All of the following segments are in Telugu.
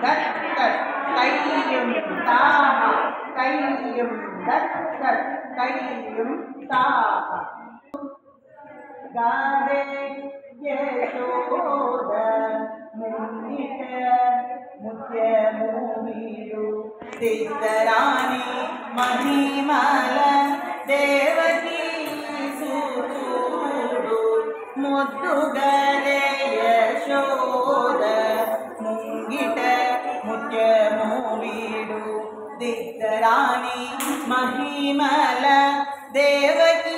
దట్ దట్ తైయం తాహ తైయం దట్ దట్ తైయం తాహ గాదే యశోద మున్నిట ముత్యము వీడు దిద్దరాణి మహిమల దేవకీ సూతుడు ముద్దుగరే యశోద ముంగిట ముత్యము వీడు దిద్దరాణి మహిమల దేవకీ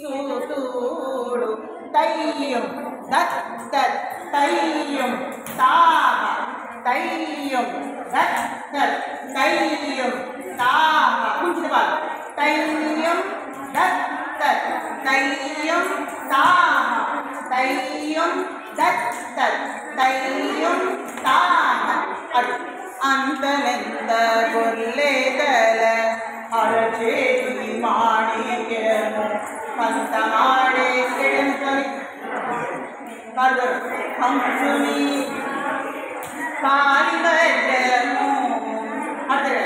సూతుడు తైయం దట్ దట్ తైయం తాహ తైయం దట్ దట్ తైయం తాహ కొంచెం బాగా తైయం దట్ దట్ తైయం తాహ తైయం దట్ దట్ తైయం తాహ అడు అంతనెంత గొల్లేదల అరచేతి మాణిక్యము పంతమాడే కెడంతరి కదర్ హంసుని కాలివజము అదర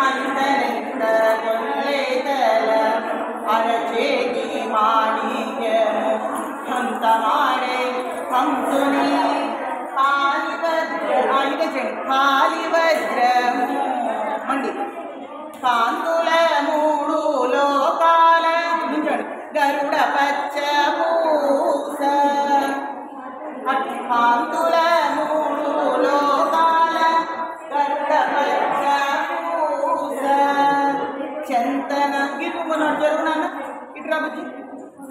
అంతనెంత గొల్లేదల అరచేతి మాణిక్యము పంతమాడే హంసుని కాలివజ్రము మండి కాంతుల మూడు లోకాల గరుడ పచ్చ పూస కాంతుల మూడు లోకాల గరుడ పచ్చ పూస చంతన గిరుమున జరుగునా ఇట్రా బుజ్జి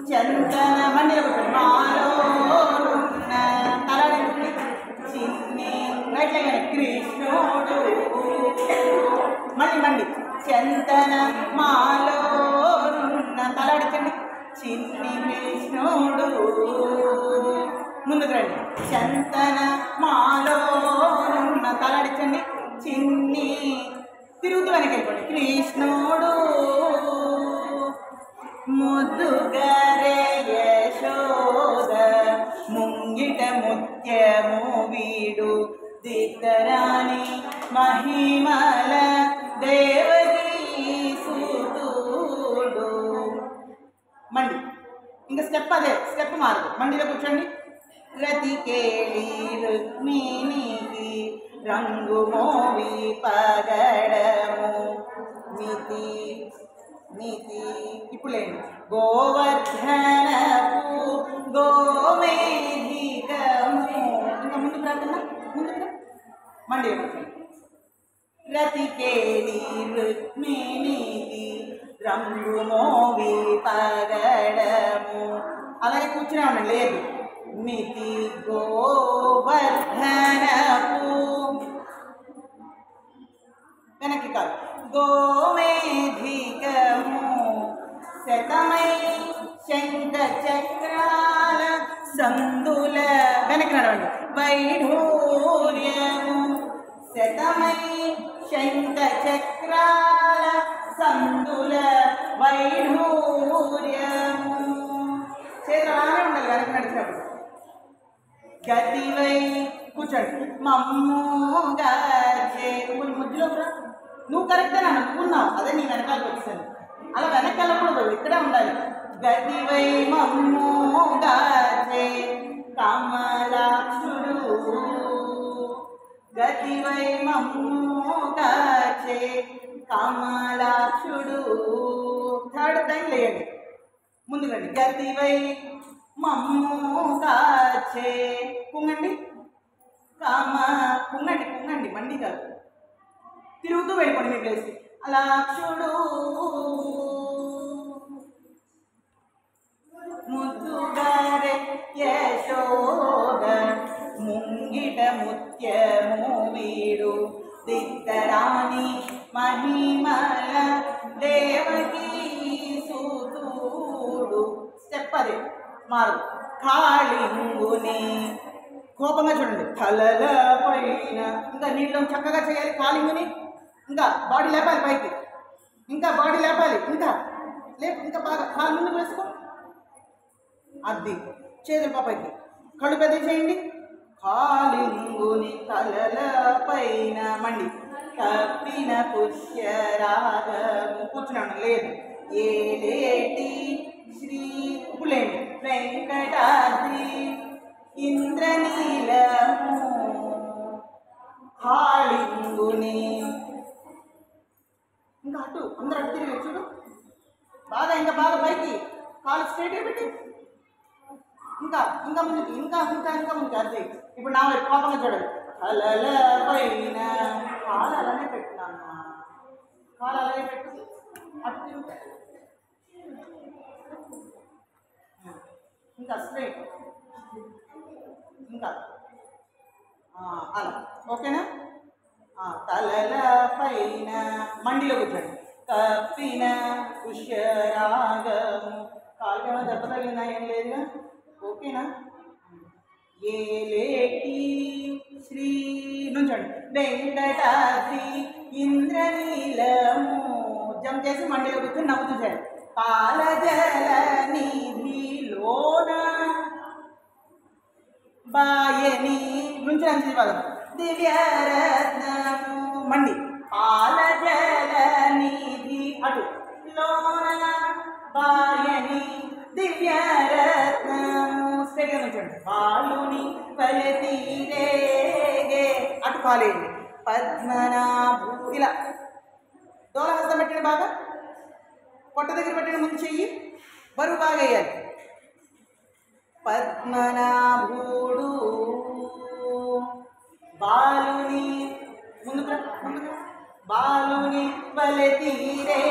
చంతన మండి మాలో తలడి చిన్ని రైట్ లైన్ కృష్ణుడు మళ్ళీ మండి చంతన మాలో తలాడించండి చిన్ని కృష్ణుడు ముందుకు రండి చంతన మాలో తలాడించండి చిన్ని తిరుగుతూ వెనక్కి వెళ్ళిపోండి కృష్ణుడు ముద్దుగరే యశోద ముంగిట ముత్యము వీడు దిద్దరాణి మహిమల దేవకీ సూతుడు మండి ఇంకా స్టెప్ అదే స్టెప్ మారదు మండిలో కూర్చోండి రతికేళి రుక్మిణికి రంగు మోవి పగడము మితి మితి ఇప్పుడు లేండి గోవర్ధనపు గోమేధికము ఇంకా ముందు ప్రార్థన ముందు మండి రతికేళి రుక్మిణికి రంగు మోవి పగడము అలాగే కూర్చునే ఉండండి లేదు మితి గోవర్ధనపు వెనక్కి కాదు గోమేధికము శతమై శంఖ చక్రాల సందుల వెనక్కి నడవండి వైఢూర్యము శతమై శంఖ చక్రాల సందుల వైఢూర్యము చేతులు అలానే ఉండాలి వెనక్కి నడిచినప్పుడు గతివై కూర్చోండి మమ్ముగా ముద్దులో నువ్వు కరెక్టే నాన్న నువ్వు ఉన్నావు అదే నీ వెనకాలకు వచ్చాను అలా వెనక్కి వెళ్ళకూడదు ఇక్కడే ఉండాలి గతివై మమ్ముగా కమలాక్షుడు గతివై మమ్ముగా కమలాక్షుడు థర్డ్ టైం లేయండి ముందు రండి గతివై మమ్ముగా కుంగండి కుంగండి కుంగండి మండి కాదు తిరుగుతూ వెళ్ళిపోండి మీ ప్లేస్కి అలాక్షుడు ముద్దుగారే యశోద ముంగిట ముత్యము వీడు దిద్దరాణి మహిమల దేవకీ సూతుడు స్టెప్ అదే మారు కాళింగుని కోపంగా చూడండి తలల పైన ఇంకా నీళ్ళు చక్కగా చేయాలి కాళింగుని ఇంకా బాడీ లేపాలి పైకి ఇంకా బాడీ లేపాలి ఇంకా లేపు ఇంకా బాగా కాలు ముందుకు వేసుకో అది చేతులు పైకి కళ్ళు పెద్ద చేయండి కాలింగుని తలల పైన మండి తప్పిన పుష్యరాగము కూర్చున్నాను లేదు ఏలేటి శ్రీ పులేండి వెంకటాద్రి ఇంద్రనీలము కాళింగుని ఇంకా అటు అందరూ అటు తిరిగి చూడు బాగా ఇంకా బాగా పైకి కాలు స్ట్రైట్గా పెట్టి ఇంకా ఇంకా ముందుకి ఇంకా ఇంకా ఇంకా ముందుకు అదే ఇప్పుడు నా వైపు కోపంగా చూడాలి అలల పైన కాలు అలానే పెట్టినాను కాలు అలాగే పెట్టు అటు తిరుగు ఇంకా స్ట్రైట్ ఇంకా అలా ఓకేనా తలల పైన మండిలో కూర్చోండి తప్పిన పుష్యరాగము కాలుకేమో దెబ్బ తగిలిందా ఏం లేదుగా ఓకేనా ఏలేటి శ్రీ నుంచండి వెంకటాద్రి ఇంద్రనీలము జం చేసి మండిలో కూర్చొని నవ్వుతూ చేయండి పాలజల నిధిలోన బాయని నుంచి అంచి పదం దివ్యరత్నము మండి పాలజల నిధి అటు లోన బాయని దివ్యరత్నము స్ట్రైట్గా నుంచండి బాలుని పలతీరేగే అటు కాలేయండి పద్మనాభు ఇలా దోలహస్తం పెట్టండి బాగా పొట్ట దగ్గర పెట్టండి ముందు చెయ్యి బరువు బాగా వేయాలి పద్మనాభుడు బాలుని ముందుకు బాలుని బలతీరే